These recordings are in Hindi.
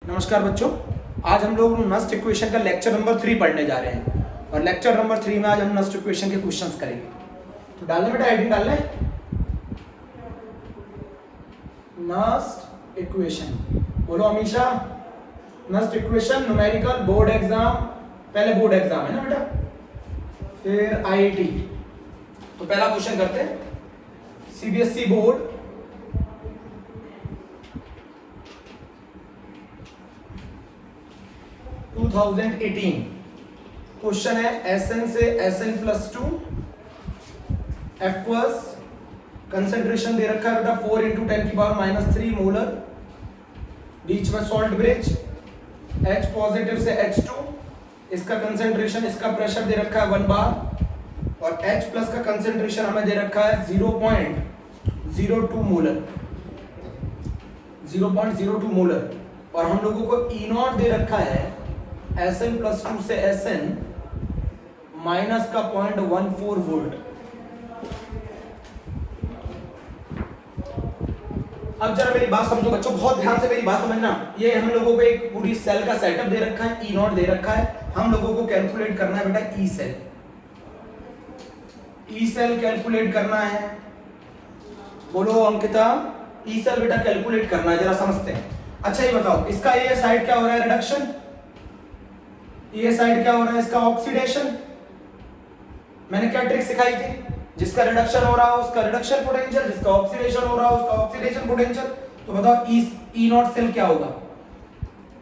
नमस्कार बच्चों, आज हम लोग नस्ट इक्वेशन का लेक्चर नंबर 3 पढ़ने जा रहे हैं और लेक्चर नंबर 3 में आज हम नस्ट इक्वेशन के क्वेश्चंस करेंगे। तो डालने बेटा हेडिंग डालने नस्ट इक्वेशन, बोलो Amisha. Nernst equation numerical board exam, पहले बोर्ड एग्जाम है ना बेटा, फिर आईआईटी। तो पहला क्वेश्चन करते हैं, सीबीएसई बोर्ड 2018 क्वेश्चन है Sn से Sn+2 एक्वस कंसेंट्रेशन दे रखा है बेटा 4 × 10⁻³ मोलर, बीच में सॉल्ट ब्रिज, H पॉजिटिव से H2, इसका कंसेंट्रेशन इसका प्रेशर दे रखा है 1 बार और H प्लस का कंसेंट्रेशन हमें दे रखा है 0.02 मोलर, 0.02 मोलर और हम लोगों को E0 दे रखा है Sn+2 से Sn माइनस का 0.14 वोल्ट। अब जरा मेरी बात समझो बच्चों, बहुत ध्यान से मेरी बात समझना। ये हम लोगों को एक पूरी सेल का सेटअप दे रखा है, E0 दे रखा है, हम लोगों को कैलकुलेट करना है बेटा E cell. E cell calculate करना है, बोलो अंकिता। ई सेल बेटा कैलकुलेट करना है, जरा समझते हैं। अच्छा ये बताओ, इसका ये साइड क्या हो रहा है, रिडक्शन। ये साइड क्या हो रहा है, इसका ऑक्सीडेशन। मैंने क्या ट्रिक सिखाई थी, जिसका रिडक्शन हो रहा है उसका रिडक्शन पोटेंशियल, जिसका ऑक्सीडेशन हो रहा है उसका ऑक्सीडेशन पोटेंशियल। तो बताओ E0 सेल क्या होगा।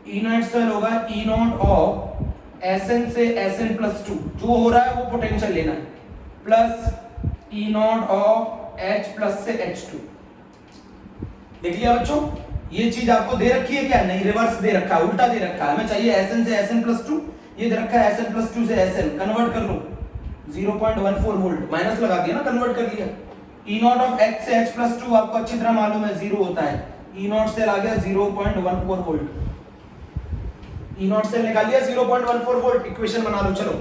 E0 सेल होगा E0 ऑफ Sn से Sn+2, जो हो रहा है वो पोटेंशियल लेना है, plus E0 of H plus से H2। देख लिया बच्चों, ये चीज आपको दे रखी है क्या, नहीं, रिवर्स दे रखा है, उल्टा दे रखा है। हमें चाहिए Sn से Sn+2, ये दे रखा है Sn+2 से Sn, कन्वर्ट कर लो 0.14 वोल्ट, माइनस लगा दिया ना, कन्वर्ट कर लिया। E0 ऑफ H से H+2 आपको अच्छी तरह मालूम है 0 होता है, E0 सेल आ गया 0.14 वोल्ट। E0 सेल निकाल लिया 0.14 वोल्ट, इक्वेशन बना लो। चलो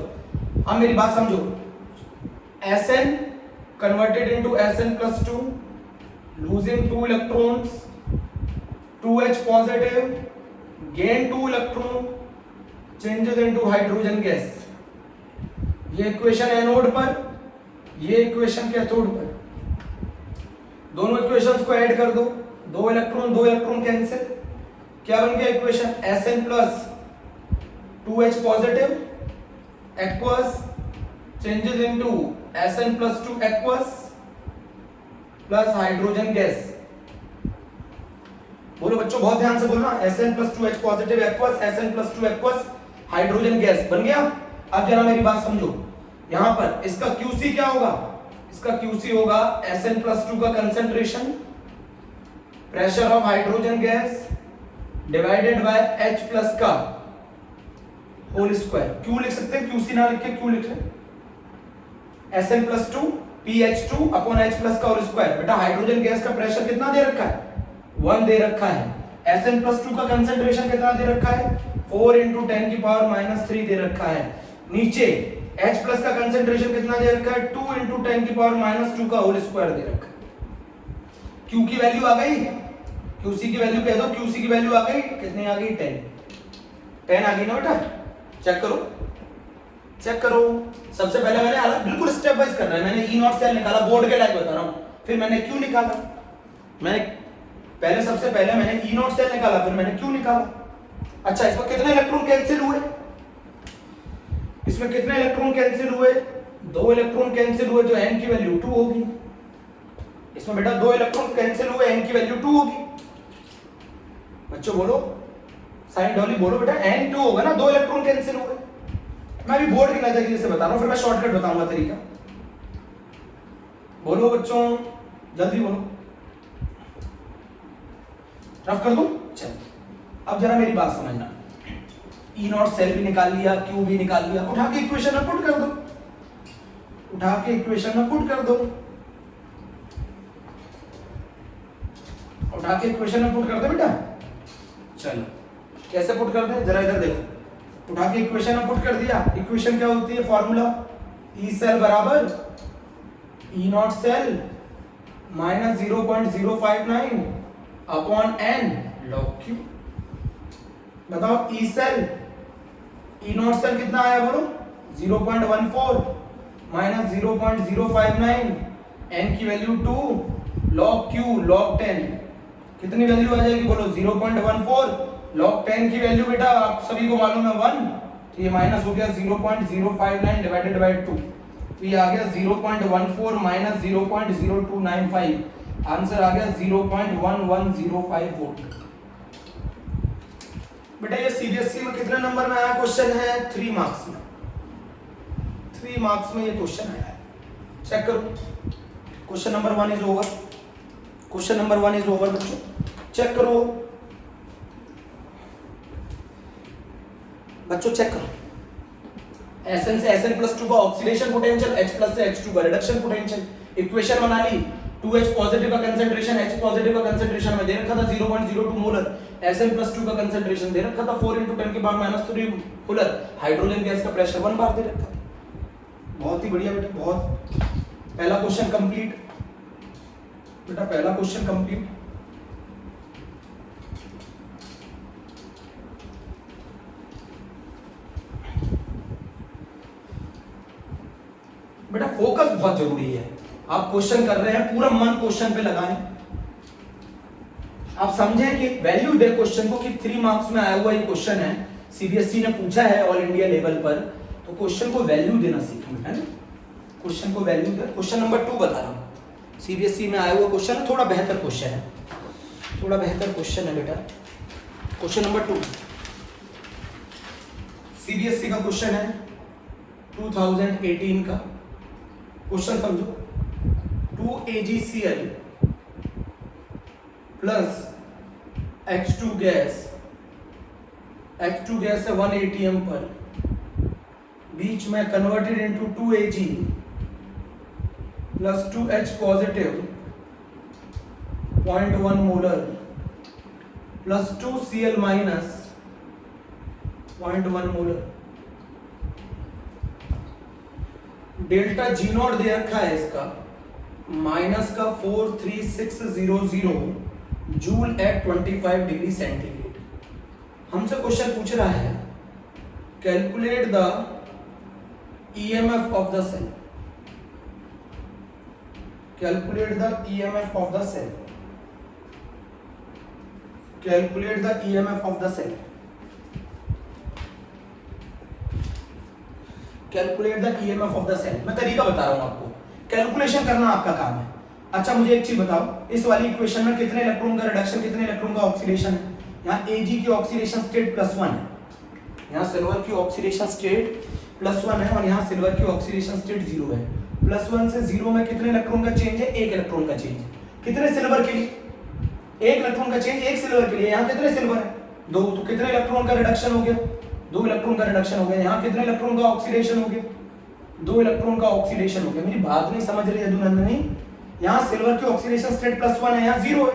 अब मेरी बात समझो, Sn converted into Sn+2, losing 2 electrons, 2H positive, gain 2 electron, changes into hydrogen gas. ये इक्वेशन एनोड पर, ये इक्वेशन कैथोड पर। दोनों इक्वेशंस को ऐड कर दो, 2 इलेक्ट्रॉन कैंसिल, क्या बन गया equation, Sn plus 2H positive aqueous changes into Sn+2 aqueous plus hydrogen gas. बोलो बच्चों, बहुत ध्यान से बोलना, Sn+2H positive aqueous Sn+2 aqueous hydrogen gas बन गया। अब जरा मेरी बात समझो, यहां पर इसका QC क्या होगा, इसका QC होगा Sn+2 का concentration, pressure of hydrogen gas divided by H plus का होल स्क्वायर। क्यों लिख सकते हैं, QC ना लिख के क्यों लिख रहे हैं, Sn+2 PH2 upon H plus का होल स्क्वायर। बेटा हाइड्रोजन गैस का प्रेशर कितना दे रखा है, 1 दे रखा है। Sn+2 का कंसेंट्रेशन कितना दे रखा है, 4 × 10⁻³ दे रखा है। नीचे H प्लस का कंसेंट्रेशन कितना दे रखा है, 2 × 10⁻² का होल स्क्वायर दे रखा है। Q की वैल्यू आ गई, QC की वैल्यू कह दो, QC की वैल्यू आ गई, कितनी आ गई, 10 आ गई ना बेटा। चेक करो, चेक करो। सबसे पहले मैंने अलग बिल्कुल स्टेप वाइज करना है। मैंने E0 सेल निकाला, बोर्ड के लायक बता रहा हूं, फिर मैंने Q निकाला। मैंने सबसे पहले मैंने E0 सेल निकाला, फिर मैंने Q निकाला। अच्छा, इसमें कितने इलेक्ट्रॉन कैंसिल हुए, इसमें कितने इलेक्ट्रॉन कैंसिल हुए, 2 इलेक्ट्रॉन कैंसिल हुए, जो n की वैल्यू 2 होगी। इसमें बेटा 2 इलेक्ट्रॉन कैंसिल हुए, n की वैल्यू 2 होगी। बच्चों बोलो, साइन डॉली बोलो बेटा, n 2 होगा ना, 2 इलेक्ट्रॉन कैंसिल हुए। मैं अभी बोर्ड के नजरिए से बता रहा हूं, फिर मैं शॉर्टकट बताऊंगा तरीका। बोलो बच्चों, जल्दी बोलो, रफ कर दूं। चल अब जरा मेरी बात समझना, E0 सेल भी निकाल लिया, Q भी निकाल लिया, उठा के इक्वेशन में पुट कर दो, उठा के इक्वेशन में पुट कर दो, उठा के इक्वेशन में पुट कर दो बेटा। चलो कैसे पुट कर दे, जरा इधर देखो, उठा के इक्वेशन में पुट कर दिया। इक्वेशन क्या होती है, फॉर्मूला E सेल बराबर E0 cell minus 0.059 upon n log Q। बताओ E cell, E naught cell कितना आया बोलो 0.14 माइनस 0.059, एन की वैल्यू 2, log q log 10 कितनी वैल्यू आ जाएगी बोलो 0.14, log 10 की वैल्यू बेटा आप सभी को मालूम है 1, तो ये माइनस हो गया 0.059 डिवाइडेड बाय 2, तो ये आ गया 0.14 माइनस 0.0295, आंसर आ गया 0.1105 वोल्ट। बेटा ये सीबीएसई में कितने नंबर में आया क्वेश्चन है 3 मार्क्स में, 3 मार्क्स में ये क्वेश्चन आया है। चेक करो, question number 1 is over, question number 1 is over बच्चों, चेक करो बच्चों, चेक करो। Sn से Sn+2 का ऑक्सीडेशन पोटेंशियल, H+ से H2 का रिडक्शन पोटेंशियल, इक्वेशन बना ली। 2H पॉजिटिव का कंसंट्रेशन, H पॉजिटिव का कंसंट्रेशन में दे रखा था 0.02 मोलर, Sn+2 का कंसंट्रेशन दे रखा था 4 × 10 की पावर -3 मोलर, हाइड्रोजन गैस का प्रेशर 1 बार दे रखा था। बहुत ही बढ़िया बेटा, बहुत। पहला क्वेश्चन कंप्लीट बेटा, पहला क्वेश्चन कंप्लीट। बेटा फोकस बहुत जरूरी है, आप क्वेश्चन कर रहे हैं पूरा मन क्वेश्चन पे लगाएं, आप समझें कि वैल्यू दे क्वेश्चन को कि 3 मार्क्स में आया हुआ ये क्वेश्चन है, सीबीएसई ने पूछा है ऑल इंडिया लेवल पर, तो क्वेश्चन को वैल्यू देना सीखें है ना, क्वेश्चन को वैल्यू दे। क्वेश्चन नंबर 2 बता रहा हूं, सीबीएसई में आया हुआ क्वेश्चन है, थोड़ा बेहतर क्वेश्चन है, थोड़ा बेहतर क्वेश्चन है बेटा। क्वेश्चन नंबर 2 सीबीएसई का क्वेश्चन है 2018 का क्वेश्चन, समझो 2AgCl plus H2 gas, H2 gas है 1 atm पर, बीच में converted into 2Ag plus 2H positive 0.1 molar plus 2Cl minus 0.1 molar. Delta G naught दे रखा है इसका माइनस का 43600 जूल एट 25 डिग्री सेंटीग्रेड। हमसे क्वेश्चन पूछ रहा है calculate the EMF of the cell, calculate the EMF of the cell, calculate the EMF of the cell, calculate the EMF of the cell. मैं तरीका बता रहा हूं आपको, कैलकुलेशन करना आपका काम है। अच्छा मुझे एक चीज बताओ, इस वाली इक्वेशन में कितने इलेक्ट्रॉन का रिडक्शन, कितने इलेक्ट्रॉन का ऑक्सीडेशन है? यहाँ Ag की ऑक्सीडेशन स्टेट +1 है, यहाँ सिल्वर की ऑक्सीडेशन स्टेट +1 है और यहाँ सिल्वर की ऑक्सीडेशन स्टेट 0 है। +1 से 0 में कितने इलेक्ट्रॉन का चेंज है? 1 इलेक्ट्रॉन का चेंज। कितने सिल्वर के लिए? 1 इलेक्ट्रॉन का चेंज 1 सिल्वर के लिए। यहाँ कितने सिल्वर है? 2, तो कितने इलेक्ट्रॉन का रिडक्शन हो गया? 2 इलेक्ट्रॉन का रिडक्शन हो गया। यहाँ कितने इलेक्ट्रॉन का ऑक्सीडेशन हो गया? 2 इलेक्ट्रॉन का ऑक्सीडेशन हो गया। मेरी बात नहीं समझ रही है यदुनंदिनी? यहाँ सिल्वर की ऑक्सीडेशन स्टेट +1 है, यहाँ 0 है,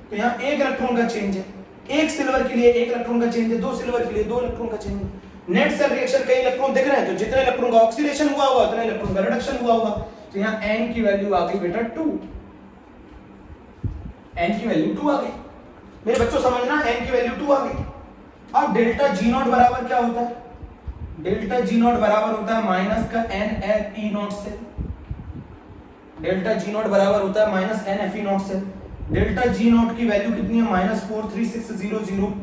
तो यहाँ 1 इलेक्ट्रॉन का चेंज है। 1 सिल्वर के लिए 1 इलेक्ट्रॉन का चेंज है, 2 सिल्वर के लिए 2 इलेक्ट्रॉन का चेंज है। नेट सेल रिएक्शन कई इलेक्ट्रॉन दिख रहे हैं, तो जितने इलेक्ट्रॉन का ऑक्सीडेशन हुआ होगा उतने इलेक्ट्रॉन का रिडक्शन हुआ होगा। तो यहाँ n की वैल्यू आ गई बेटा 2, n की वैल्यू 2 आ गई। मेरे बच्चों समझना, n की वैल्यू 2 आ गई। अब डेल्टा जी नॉट बराबर क्या होता है? डेल्टा जी नॉट बराबर होता है माइनस का NFE0 से, डेल्टा जी नॉट बराबर होता है माइनस NFE0 से। डेल्टा जी नॉट की वैल्यू कितनी है? -43600।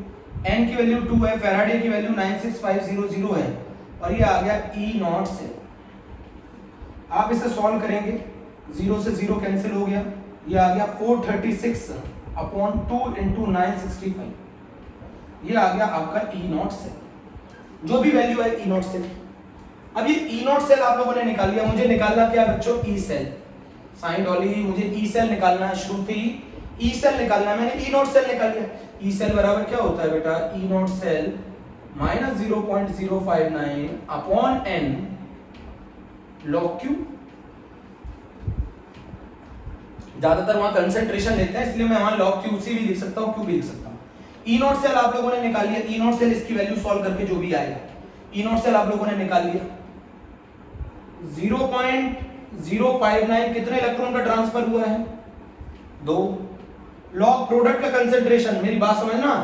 n की वैल्यू 2 है, फैराडे की वैल्यू 96500 है और ये आ गया E0 से। आप इसे सॉल्व करेंगे, 0 से 0 कैंसिल हो गया, ये आ गया 436/2 × 965, ये आ गया आपका E0 से। जो भी वैल्यू है E0 से। अब ये E0 सेल आप लोगों ने निकाल लिया। मुझे निकालना क्या बच्चों? E cell. साइन डॉली, मुझे E सेल निकालना है, श्रुति E सेल निकालना है, मैंने E0 सेल निकाल लिया। E सेल बराबर क्या होता है बेटा? E0 cell -0.059/n log Q। ज्यादातर वहां कंसंट्रेशन लेते हैं, इसलिए मैं वहां log QC भी लिख सकता हूं, Q भी लिख सकता हूं। E0 सेल आप लोगों ने निकाल लिया। E0 सेल इसकी वैल्यू सॉल्व करके जो भी आएगा, E0 सेल आप लोगों ने निकाल लिया। 0.059 कितने इलेक्ट्रॉन का ट्रांसफर हुआ है? 2। लॉग प्रोडक्ट का कंसंट्रेशन, मेरी बात समझना,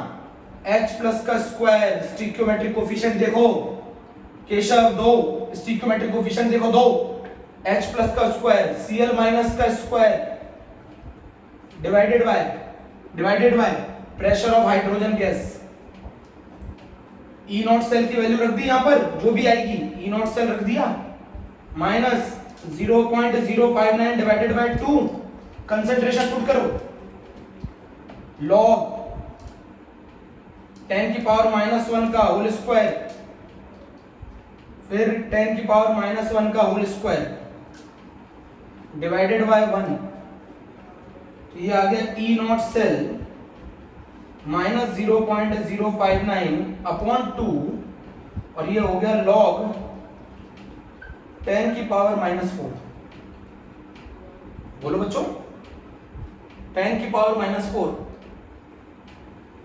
H प्लस का स्क्वायर, स्टिक्योमेट्रिक कोफिशिएंट देखो केशव 2, स्टिक्योमेट्रिक कोफिशिएंट देखो 2, H प्लस का स्क्वायर Cl माइनस का square divided by pressure of hydrogen gas. E naught cell की वैल्यू रख दी यहां पर, जो भी आएगी E नॉट सेल रख दिया, minus 0.059 divided by 2, concentration put करो, लॉग 10 की पावर -1 का होल स्क्वायर, फिर 10 की पावर -1 का होल स्क्वायर डिवाइडेड बाय 1, तो ये आ गया E naught cell minus 0.059 upon 2, और ये हो गया लॉग 10 की पावर -4। बोलो बच्चों, 10 की पावर -4,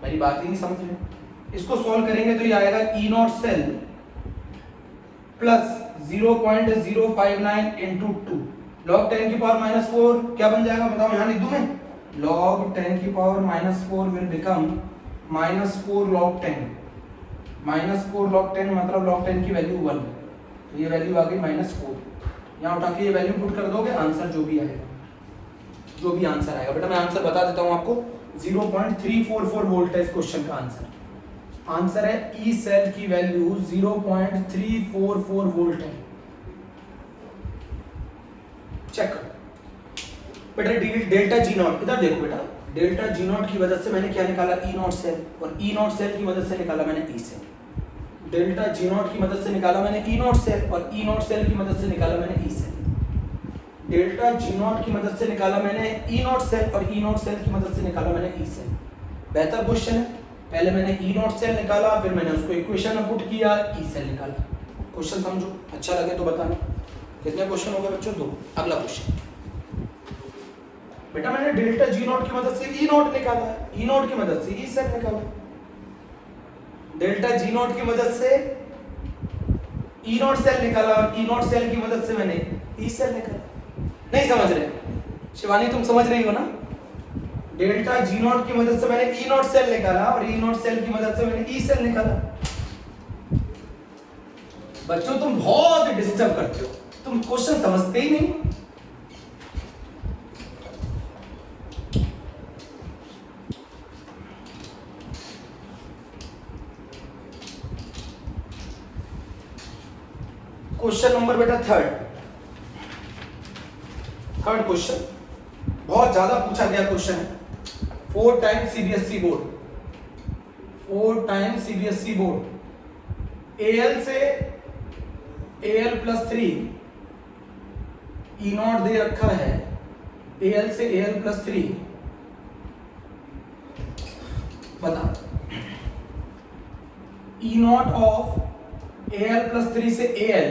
मेरी बात ही नहीं समझ रहे। इसको सॉल्व करेंगे तो ये आएगा E naught cell plus 0.059 into 2, log 10 की पावर -4 क्या बन जाएगा बताओ, यहां लिख दूं मैं, log 10 की power -4 will become -4 log 10, -4 log 10 मतलब log 10 की वैल्यू 1, तो ये वैल्यू आ गई -4। यहाँ उठा के ये वैल्यू पुट कर दोगे, आंसर जो भी आएगा, जो भी आंसर आएगा, बेटा मैं आंसर बता देता हूँ आपको, 0.344 वोल्ट है इस क्वेश्चन का आंसर। आंसर है ई सेल की वैल्यू 0.344 वोल्ट है। चेक करो बेटा, डेल्टा जी नॉट, इधर देखो बेटा, डेल्टा जी नॉट की मदद से मैंने क्या निकाला, ई नॉट सेल, और ई नॉट सेल की मदद से निकाला मैंने E cell. Delta G naught की मदद से निकाला मैंने ई नॉट सेल, और ई नॉट सेल की मदद से निकाला मैंने E cell. Delta G naught की मदद से निकाला मैंने ई नॉट सेल, और ई नॉट सेल की मदद से निकाला मैंने ई सेल। बेहतर क्वेश्चन है, पहले मैंने ई नॉट सेल निकाला, फिर मैंने उसको इक्वेशन में पुट किया, ई सेल निकाला। क्वेश्चन समझो, अच्छा लगे तो बताना। कितने क्वेश्चन हो गए बच्चों? 2। अगला क्वेश्चन बेटा, मैंने डेल्टा जी नॉट की मदद से ई नॉट निकाला, ई नॉट की मदद से ई सेल निकाला, डेल्टा जी नॉट की मदद से ई नॉट सेल निकाला, और ई नॉट सेल की मदद से मैंने ई सेल निकाला। नहीं समझ रहे शिवानी, तुम समझ रही हो ना? डेल्टा जी नॉट की मदद से मैंने ई नॉट सेल निकाला, और ई नॉट सेल की मदद से मैंने ई सेल निकाला। बच्चों तुम बहुत डिस्टर्ब करते हो, तुम क्वेश्चन समझते ही नहीं। क्वेश्चन नंबर बेटा थर्ड क्वेश्चन बहुत ज्यादा पूछा गया क्वेश्चन है। 4 times CBSE board, 4 times CBSE board, AL से AL+3 ई नॉट दे रखा है, AL से AL+3 बता, ई नॉट ऑफ AL+3 से AL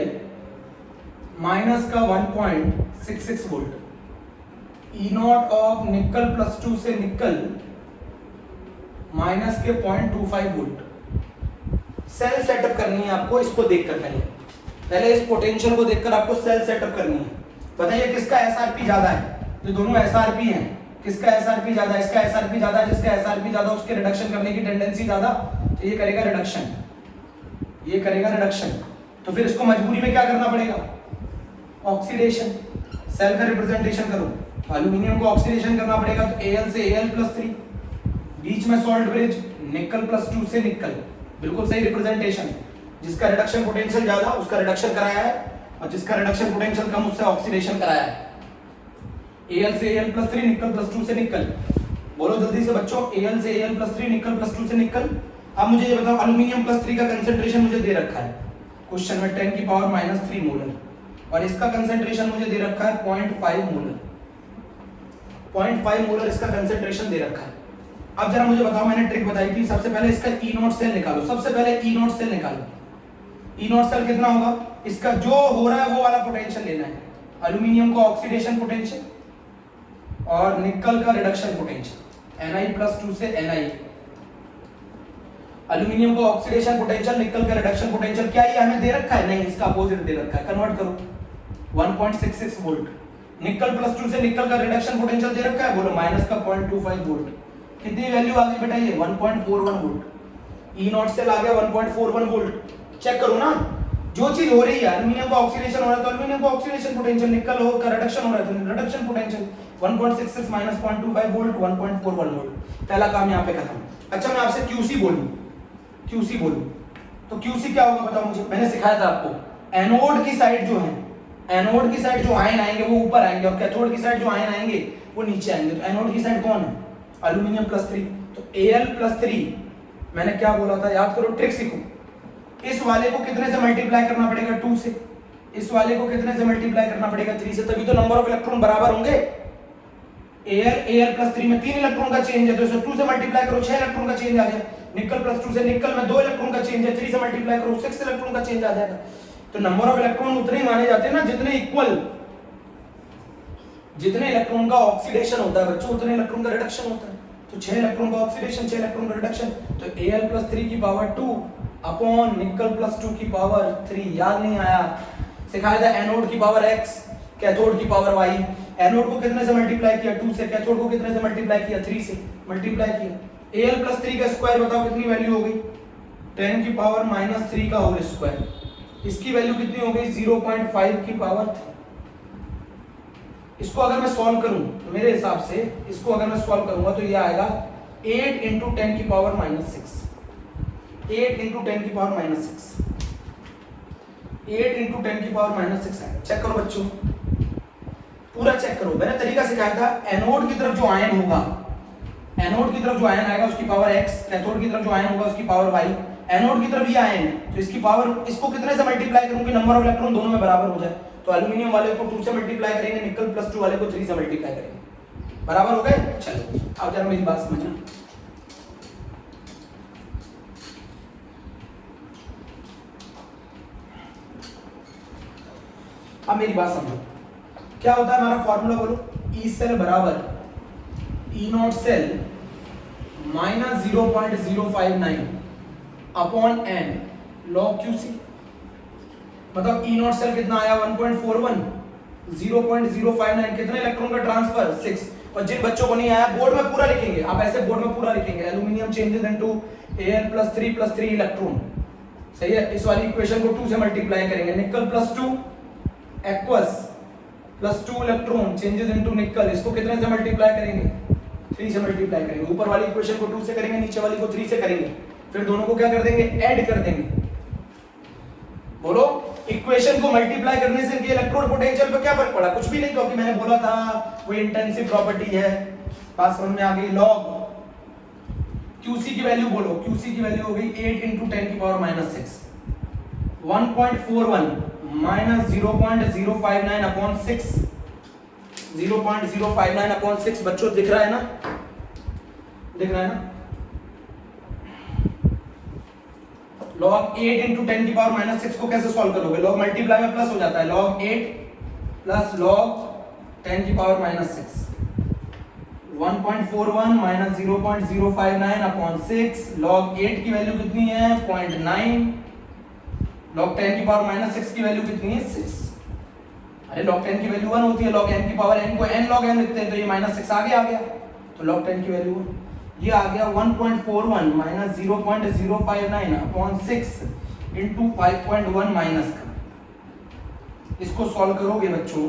माइनस का 1.66 वोल्ट, ई नॉट ऑफ निकल +2 से निकल माइनस के 0.25 वोल्ट। सेल सेटअप करनी है आपको, इसको देखकर पहले इस पोटेंशियल को देखकर आपको सेल सेटअप करनी है। बताइए किसका एसआरपी ज्यादा है? ये दोनों एसआरपी हैं, किसका एसआरपी ज्यादा है? इसका एसआरपी ज्यादा है, जिसका एसआरपी ज्यादा उसके रिडक्शन करने की टेंडेंसी ज्यादा, तो ये करेगा रिडक्शन, ये करेगा रिडक्शन। तो फिर इसको मजबूरी में क्या करना पड़ेगा? ऑक्सीडेशन। सेल का रिप्रेजेंटेशन करो, एल्यूमिनियम को ऑक्सीडेशन करना पड़ेगा, तो Al से Al+3, बीच में सॉल्ट ब्रिज, निकल +2 से निकल, बिल्कुल सही रिप्रेजेंटेशन। जिसका रिडक्शन पोटेंशियल ज्यादा उसका रिडक्शन कराया है, और जिसका रिडक्शन पोटेंशियल कम उससे ऑक्सीडेशन कराया है। Al से Al+3, निकल +2 से निकल। बोलो जल्दी से बच्चों, Al से Al+3, निकल +2 से निकल। अब मुझे ये बताओ, एल्यूमिनियम +3 का कंसंट्रेशन मुझे दे रखा है क्वेश्चन में 10 की पावर -3 मोलर, और इसका कंसंट्रेशन मुझे दे रखा है 0.5 मोलर, 0.5 मोलर इसका कंसंट्रेशन दे रखा है। अब जरा मुझे बताओ, मैंने ट्रिक बताई थी, सबसे पहले इसका ई नॉट सेल निकालो, सबसे पहले ई नॉट सेल निकालो। ई नॉट सेल कितना होगा? इसका जो हो रहा है वो वाला पोटेंशियल लेना है, एल्यूमिनियम को ऑक्सीडेशन पोटेंशियल और निकल का रिडक्शन पोटेंशियल, Na+2 से Na। एल्यूमिनियम को ऑक्सीडेशन पोटेंशियल, निकल का रिडक्शन पोटेंशियल क्या ये हमें दे रखा है? नहीं, इसका अपोजिट दे रखा है। कन्वर्ट करो, 1.66 वोल्ट। निकल +2 से निकल का रिडक्शन पोटेंशियल दे रखा है, बोलो माइनस का 0.25 वोल्ट। कितनी वैल्यू आ गई बेटा? ये 1.41 वोल्ट। ई नॉट सेल आ गया 1.41 वोल्ट। चेक करो ना, जो चीज हो रही है, एल्यूमिनियम का ऑक्सीडेशन हो रहा है तो एल्यूमिनियम का ऑक्सीडेशन पोटेंशियल, निकल हो का रिडक्शन हो रहा है तो reduction potential. 1.66 minus 0.25 volt 1.41 volt. पहला काम यहाँ पे खत्म। अच्छा मैं आपसे क्यूसी बोलूं तो क्यूसी क्या होगा बताओ मुझे। मैंने सिखाया था आपको, एनोड की साइड जो है, एनोड की साइड जो आयन आएंगे वो ऊपर आएंगे और कैथोड की साइड जो आयन आएंगे वो नीचे आएंगे। तो एनोड की साइड कौन है? एल्यूमिनियम +3। तो Al+3 मैंने क्या बोला था, याद करो, ट्रिक सीखो। इस वाले को कितने से मल्टीप्लाई करना पड़ेगा? 2 से। इस वाले को कितने से मल्टीप्लाई करना पड़ेगा? 3 से, तभी तो नंबर ऑफ इलेक्ट्रॉन बराबर होंगे। Al+3 में 3 इलेक्ट्रॉन का चेंज है तो इसे 2 से मल्टीप्लाई करो, 6 इलेक्ट्रॉन का चेंज आ गया। निकल +2 से निकल में 2 इलेक्ट्रॉन का चेंज है, 3 से मल्टीप्लाई करो 6 इलेक्ट्रॉन का चेंज आ जाएगा। तो नंबर ऑफ इलेक्ट्रॉन उतने ही माने जाते हैं ना जितने इक्वल, जितने इलेक्ट्रॉन का ऑक्सीडेशन होता है बच्चों उतने इलेक्ट्रॉन का रिडक्शन होता है। तो 6 इलेक्ट्रॉन का ऑक्सीडेशन, 6 इलेक्ट्रॉन का रिडक्शन। तो Al+3 की पावर 2 अपॉन निकल +2 की पावर 3। याद नहीं आया? सिखाया था एनोड की पावर x, कैथोड की पावर y। एनोड को कितने से मल्टीप्लाई किया? 2 से। कैथोड को कितने से मल्टीप्लाई किया? 3 से मल्टीप्लाई किया। Al+3 का स्क्वायर बताओ कितनी वैल्यू हो गई? 10 की पावर -3 का होल स्क्वायर। इसकी वैल्यू कितनी हो गई? 0.5 की पावर 3। इसको अगर मैं सॉल्व करूं तो मेरे हिसाब से इसको अगर मैं सॉल्व करूंगा तो ये आएगा 8 × 10 की पावर -6। 8 × 10 की पावर -6। 8 × 10 की पावर -6 आएगा। चेक करो बच्चों, पूरा चेक करो। मैंने तरीका सिखाया था, एनोड की तरफ जो आयन होगा, एनोड की तरफ जो आयन आएगा उसकी पावर x, कैथोड की तरफ जो आयन होगा उसकी पावर y। एनोड की तरफ ये आयन है तो इसकी पावर, इसको कितने से मल्टीप्लाई करूंगी नंबर ऑफ इलेक्ट्रॉन दोनों में बराबर हो जाए। तो एल्यूमिनियम वाले को 2 से मल्टीप्लाई करेंगे, निकल +2 वाले को 3 से मल्टीप्लाई करेंगे। बराबर हो गए? चलो अब जरा मेरी बात समझना। अब मेरी बात समझो, क्या होता है हमारा फॉर्मूला बोलो। ई सेल बराबर E naught cell -0.059 upon n log QC। मतलब ई नॉट सेल कितना आया? 1.41, 0.059 कितने इलेक्ट्रॉन का ट्रांसफर? 6। और जिन बच्चों को नहीं आया बोर्ड में पूरा लिखेंगे, आप ऐसे बोर्ड में पूरा लिखेंगे, aluminium changes into Al+3 electron. सही है? इस वाली इक्वेशन को 2 से मल्टीप्लाई करेंगे, निकल +2 एक्वस +2 इलेक्ट्रॉन चेंजेस इनटू निकल, इसको कितने से मल्टीप्लाई करेंगे? 3 से मल्टीप्लाई करेंगे। ऊपर वाली इक्वेशन को 2 से करेंगे, नीचे वाली को 3 से करेंगे, फिर दोनों को क्या कर देंगे? ऐड कर देंगे। बोलो, इक्वेशन को मल्टीप्लाई करने से ये इलेक्ट्रोड पोटेंशियल पे क्या फर्क पड़ा? कुछ भी नहीं, क्योंकि मैंने बोला था वो इंटेंसिव प्रॉपर्टी है। बात समझ में आ गई? लॉग QC की वैल्यू बोलो, QC की वैल्यू हो गई 8 × 10 की पावर -6। 1.41 -0.059 upon 6, 0.059 upon 6। बच्चों दिख रहा है ना? दिख रहा है ना? log 8 × 10 की पावर -6 को कैसे सॉल्व करोगे? log मल्टीप्लाई में प्लस हो जाता है, log 8 प्लस log 10 की पावर -6। 1.41 -0.059 अपॉन 6। log 8 की वैल्यू कितनी है? 0.9। log 10 की पावर -6 की वैल्यू कितनी है? 6। अरे log 10 की वैल्यू 1 होती है, log n की पावर n को n log n लिखते हैं, तो ये -6 आगे आ गया, तो log 10 की वैल्यू ये आ गया 1.41 -0.059 अपॉन 6 × 5.1 माइनस का। इसको सॉल्व करोगे बच्चों,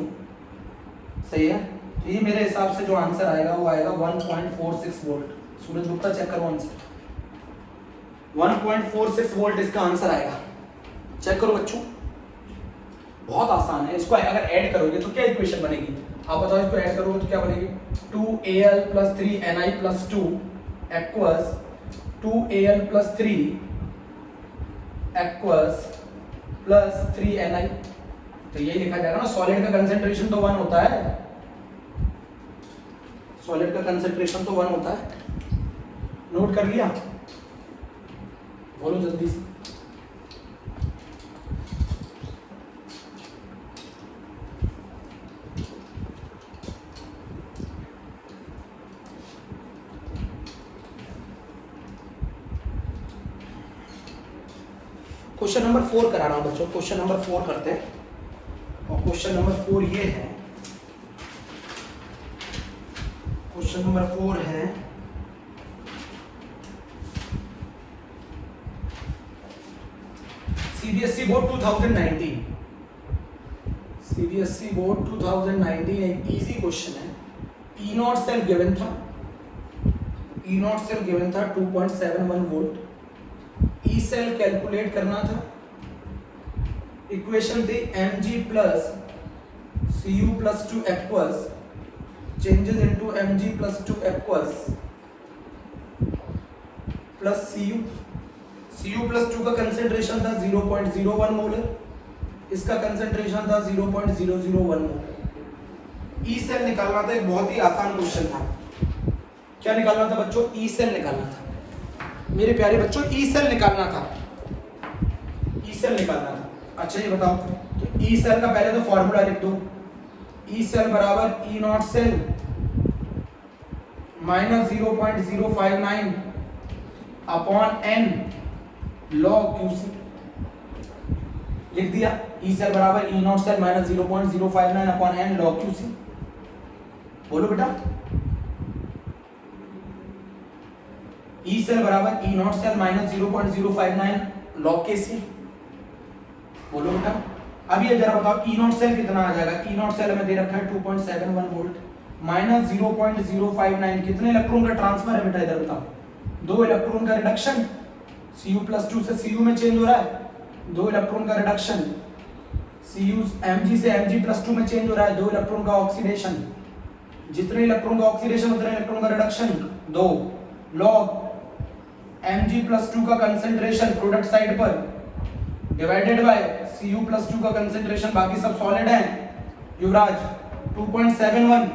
सही है? तो ये मेरे हिसाब से जो आंसर आएगा वो आएगा 1.46 वोल्ट। सूरज गुप्ता चेक करो आंसर, 1.46 वोल्ट इसका आंसर आएगा। चेक करो बच्चों, बहुत आसान है। इसको अगर ऐड करोगे तो क्या इक्वेशन बनेगी? आप बताओ, इसको ऐड करोगे तो क्या बनेगी? 2Al+3Ni+2 aqueous 2Al+3 aqueous +3Ni। तो यही लिखा जाएगा ना, सॉलिड का कंसंट्रेशन तो 1 होता है, सॉलिड का कंसंट्रेशन तो 1 होता है। नोट कर लिया? बोलो जल्दी से। क्वेश्चन नंबर 4 करा रहा हूं बच्चों, क्वेश्चन नंबर 4 करते हैं। और क्वेश्चन नंबर 4 ये है, क्वेश्चन नंबर 4 है सीबीएसई बोर्ड 2019, सीबीएसई बोर्ड 2019 एक इजी क्वेश्चन है। ई नॉट सेल गिवन था, ई नॉट सेल गिवन था 2.71 वोल्ट। ई सेल कैलकुलेट करना था। इक्वेशन थी mg plus cu plus 2 aqueous changes into mg plus 2 aqueous plus cu plus 2 का कंसेंट्रेशन था 0.01 मोलर, इसका कंसेंट्रेशन था 0.001 मोलर। ई सेल निकालना था। एक बहुत ही आसान क्वेश्चन था। क्या निकालना था बच्चों? ई सेल निकालना था मेरे प्यारे बच्चों, ई सेल निकालना था, ई सेल निकालना था। अच्छा ये बताओ कि ई सेल का पहले तो फॉर्मूला लिख दो। ई सेल बराबर E naught cell minus 0.059 upon N log QC. लिख दिया। ई सेल बराबर E naught cell minus 0.059 upon N log QC. बोलो बेटा। ई सेल बराबर E naught cell minus 0.059 log KC. बोलो बेटा। अब ये जरा बताओ ई नॉट सेल कितना आ जाएगा? ई नॉट सेल में दे रखा है 2.71 वोल्ट माइनस 0.059 कितने इलेक्ट्रॉन का ट्रांसफर है बेटा? इधर बताओ। 2 इलेक्ट्रॉन का रिडक्शन, Cu प्लस 2 से Cu में चेंज हो रहा है। 2 इलेक्ट्रॉन का रिडक्शन, Cu Mg से Mg प्लस 2 में चेंज हो रहा है। 2 इलेक्ट्रॉन का ऑक्सीडेशन, जितने इलेक्ट्रॉन का ऑक्सीडेशन उतने इलेक्ट्रॉन का रिडक्शन 2 लॉग Mg प्लस 2 का कंसेंट्रेशन प्रोडक्ट साइड पर डिवाइडेड बाय Cu प्लस 2 का कंसेंट्रेशन, बाकी सब सॉलिड है युवराज, 2.71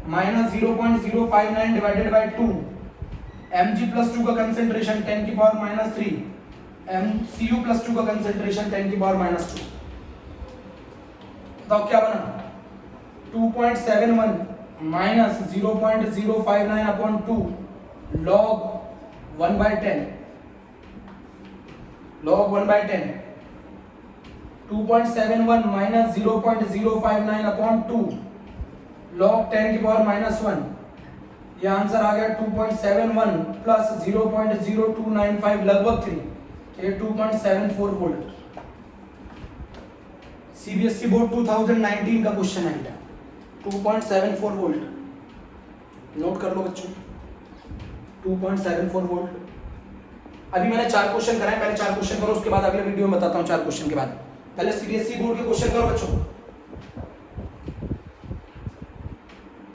minus 0.059 divided by 2 Mg plus 2 का कंसेंट्रेशन 10 की पावर माइनस 3 Cu प्लस 2 का कंसेंट्रेशन 10 की पावर माइनस 2। बताओ क्या बना? 2.71 minus 0.059 upon 2 log 1/10 log 1/10 2.71 minus 0.059 upon 2 log 10 की पावर माइनस 1। ये आंसर आ गया 2.71 प्लस 0.0295 लगभग 3, ये 2.74 वोल्ट। सीबीएसई बोर्ड 2019 का क्वेश्चन है बेटा, 2.74 वोल्ट। नोट कर लो बच्चों, 2.74 वोल्ट। अभी मैंने 4 क्वेश्चन कराए, पहले 4 क्वेश्चन करो, उसके बाद अगले वीडियो में बताता हूँ 4 क्वेश्चन के बाद। पहले सीबीएसई बोर्ड के क्वेश्चन करो बच्चों।